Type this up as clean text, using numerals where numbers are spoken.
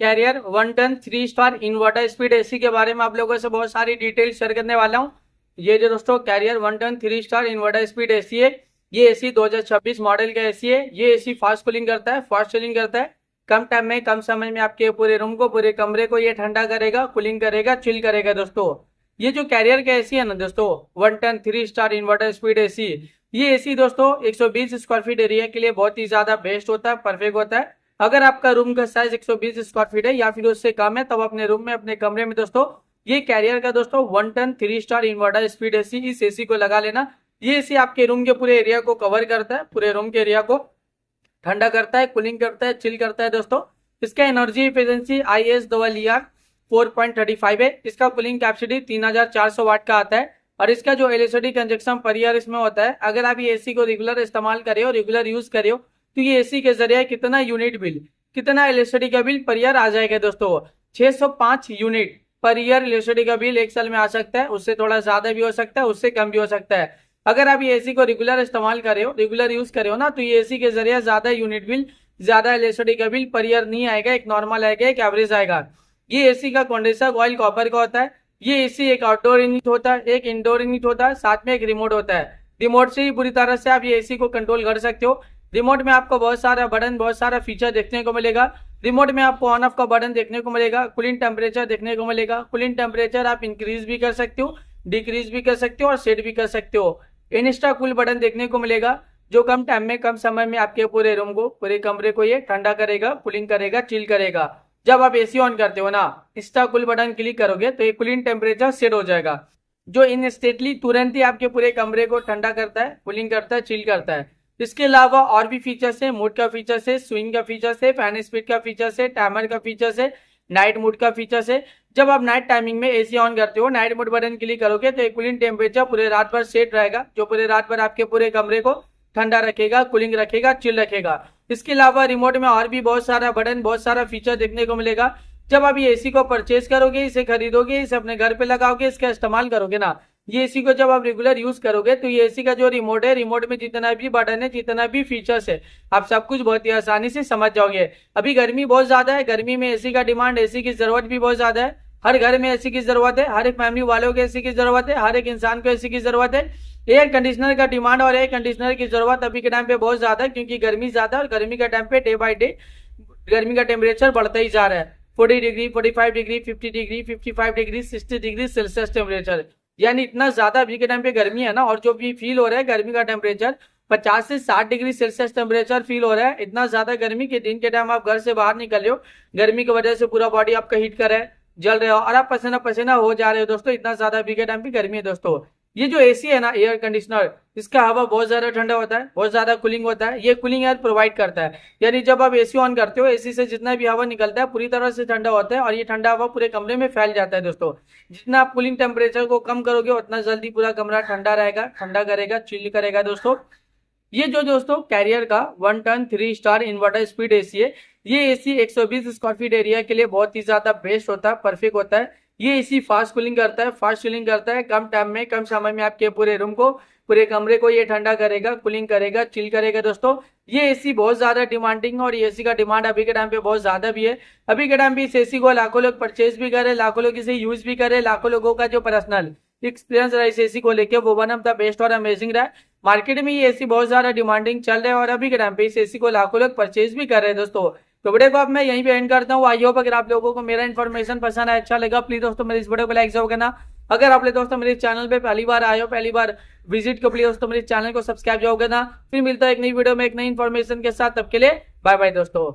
Career 1 ton 3 star inverter speed AC के बारे में आप लोगों से बहुत सारी डिटेल शेयर करने वाला हूँ। ये जो दोस्तों Carrier 1 ton 3 star inverter speed AC है, ये एसी 2026 मॉडल का एसी है। ये एसी फास्ट कूलिंग करता है, फास्ट चिलिंग करता है। कम टाइम में कम समय में आपके पूरे रूम को, पूरे कमरे को ये ठंडा करेगा, कूलिंग करेगा, चिल करेगा। दोस्तों ये जो कैरियर का एसी है ना दोस्तों, 1 ton 3 star inverter speed AC, ये एसी दोस्तों 120 स्क्वायर फीट एरिया के लिए बहुत ही ज्यादा बेस्ट होता है, परफेक्ट होता है। अगर आपका रूम का साइज 120 स्क्वायर फीट है या फिर उससे कम है, तब अपने रूम में, अपने कमरे में दोस्तों ये कैरियर का दोस्तों 1 ton 3 star inverter speed AC, इस एसी को लगा लेना। ये एसी आपके रूम के पूरे एरिया को कवर करता है, पूरे रूम के एरिया को ठंडा करता है, कूलिंग करता है, चिल करता है। दोस्तों इसका एनर्जी एफिशिएंसी ISER 4.35 है। इसका कूलिंग कैपेसिटी 3400 वाट का आता है और इसका जो इलेक्ट्रिसिटी कंजप्शन पर ईयर इसमें होता है, अगर आप ये एसी को रेगुलर इस्तेमाल करे हो, रेगुलर यूज करे हो, तो ये एसी के जरिए कितना यूनिट बिल, कितना इलेक्ट्रिसिटी का बिल पर ईयर आ जाएगा दोस्तों, 605 यूनिट पर ईयर इलेक्ट्रिसिटी का बिल एक साल में आ सकता है। उससे थोड़ा ज्यादा भी हो सकता है, उससे कम भी हो सकता है। अगर आप ये एसी को रेगुलर इस्तेमाल करे हो, रेगुलर यूज करे हो ना, तो ये एसी के जरिए ज्यादा यूनिट बिल, ज्यादा इलेक्ट्रिसिटी का बिल पर ईयर नहीं आएगा, एक नॉर्मल आएगा, एक एवरेज आएगा। ये एसी का कंडेंसर कॉइल कॉपर का होता है। ये एसी एक आउटडोर यूनिट होता है, एक इंडोर यूनिट होता है, साथ में एक रिमोट होता है। रिमोट से ही पूरी तरह से आप ये एसी को कंट्रोल कर सकते हो। रिमोट में आपको बहुत सारा बटन, बहुत सारा फीचर देखने को मिलेगा। रिमोट में आपको ऑन ऑफ का बटन देखने को मिलेगा, कूलिंग टेम्परेचर देखने को मिलेगा। कूलिंग टेम्परेचर आप इंक्रीज भी कर सकते हो, डिक्रीज भी कर सकते हो और सेट भी कर सकते हो। इंस्टा कूल बटन देखने को मिलेगा, जो कम टाइम में, कम समय में आपके पूरे रूम को, पूरे कमरे को ये ठंडा करेगा, कूलिंग करेगा, चिल करेगा। जब आप एसी ऑन करते हो ना, इंस्टा कूल बटन क्लिक करोगे तो ये कूलिंग टेम्परेचर सेट हो जाएगा, जो इंस्टेंटली तुरंत ही आपके पूरे कमरे को ठंडा करता है, कूलिंग करता है, चिल करता है। इसके अलावा और भी फीचर्स है, मूड का फीचर्स है, स्विंग का फीचर्स है, फैन स्पीड का फीचर्स है, टाइमर का फीचर्स है, नाइट मोड का फीचर्स है। जब आप नाइट टाइमिंग में एसी ऑन करते हो, नाइट मोड बटन क्लिक करोगे तो कूलिंग टेम्परेचर पूरे रात भर सेट रहेगा, जो पूरे रात भर आपके पूरे कमरे को ठंडा रखेगा, कूलिंग रखेगा, चिल रखेगा। इसके अलावा रिमोट में और भी बहुत सारा बटन, बहुत सारा फीचर देखने को मिलेगा। जब आप ये एसी को परचेज करोगे, इसे खरीदोगे, इसे अपने घर पे लगाओगे, इसका इस्तेमाल करोगे ना, ये एसी को जब आप रेगुलर यूज करोगे, तो ये एसी का जो रिमोट है, रिमोट में जितना भी बटन है, जितना भी फीचर्स है, आप सब कुछ बहुत ही आसानी से समझ जाओगे। अभी गर्मी बहुत ज्यादा है, गर्मी में एसी का डिमांड, एसी की जरूरत भी बहुत ज्यादा है। हर घर में एसी की जरूरत है, हर एक फैमिली वालों को एसी की जरूरत है, हर एक इंसान को एसी की जरूरत है। एयर कंडीशनर का डिमांड और एयर कंडीशनर की जरूरत अभी के टाइम पे बहुत ज्यादा है, क्योंकि गर्मी ज्यादा है और गर्मी का टाइम पे डे बाई डे गर्मी का टेम्परेचर बढ़ता ही जा रहा है। 40 degree, 45 degree, 50 degree, 55 degree, 60 degree Celsius temperature, यानी इतना ज्यादा अभी के टाइम पे गर्मी है ना। और जो भी फील हो रहा है गर्मी का टेम्परेचर 50 से 60 डिग्री सेल्सियस टेम्परेचर फील हो रहा है। इतना ज्यादा गर्मी के दिन के टाइम आप घर से बाहर निकल रहे हो, गर्मी की वजह से पूरा बॉडी आपका हीट कर रहा है, जल रहे हो और आप पसीना पसीना हो जा रहे हो दोस्तों। इतना ज्यादा अभी के टाइम पे गर्मी है दोस्तों। ये जो एसी है ना, एयर कंडीशनर, इसका हवा बहुत ज्यादा ठंडा होता है, बहुत ज्यादा कूलिंग होता है। ये कूलिंग एयर प्रोवाइड करता है, यानी जब आप एसी ऑन करते हो, एसी से जितना भी हवा निकलता है पूरी तरह से ठंडा होता है और ये ठंडा हवा पूरे कमरे में फैल जाता है दोस्तों। जितना आप कूलिंग टेम्परेचर को कम करोगे, उतना जल्दी पूरा कमरा ठंडा रहेगा, ठंडा करेगा, चिल करेगा दोस्तों। ये जो दोस्तों कैरियर का 1 ton 3 star inverter speed AC है, ये एसी 120 स्क्वायर फीट एरिया के लिए बहुत ही ज्यादा बेस्ट होता है, परफेक्ट होता है। ये एसी फास्ट कूलिंग करता है, फास्ट चिलिंग करता है। कम टाइम में, कम समय में आपके पूरे रूम को, पूरे कमरे को ये ठंडा करेगा, कूलिंग करेगा, चिल करेगा दोस्तों। ये एसी बहुत ज्यादा डिमांडिंग, और ये एसी का डिमांड अभी के टाइम पे बहुत ज्यादा भी है। अभी के टाइम पे इस एसी को लाखों लोग परचेज भी करे, लाखों लोग इसे यूज भी करे। लाखों लोगों का जो पर्सनल एक्सपीरियंस रहा इस एसी को लेके, वो वन ऑफ द बेस्ट और अमेजिंग रहा है। मार्केट में ये एसी बहुत ज्यादा डिमांडिंग चल रहा है और अभी के टाइम पे इस एसी को लाखों लोग परचेज भी कर रहे हैं दोस्तों। तो वीडियो को अब मैं यहीं पे एंड करता हूँ। आई होप अगर आप लोगों को मेरा इन्फॉर्मेशन पसंद आया, अच्छा लगा, प्लीज दोस्तों मेरे इस वीडियो को लाइक जरूर करना। अगर आप दोस्तों मेरे चैनल पे पहली बार आए हो, पहली बार विजिट को, प्लीज दोस्तों मेरे चैनल को सब्सक्राइब जरूर करना। फिर मिलता है एक नई वीडियो में एक नई इन्फॉर्मेशन के साथ, तब के लिए बाय बाय दोस्तों।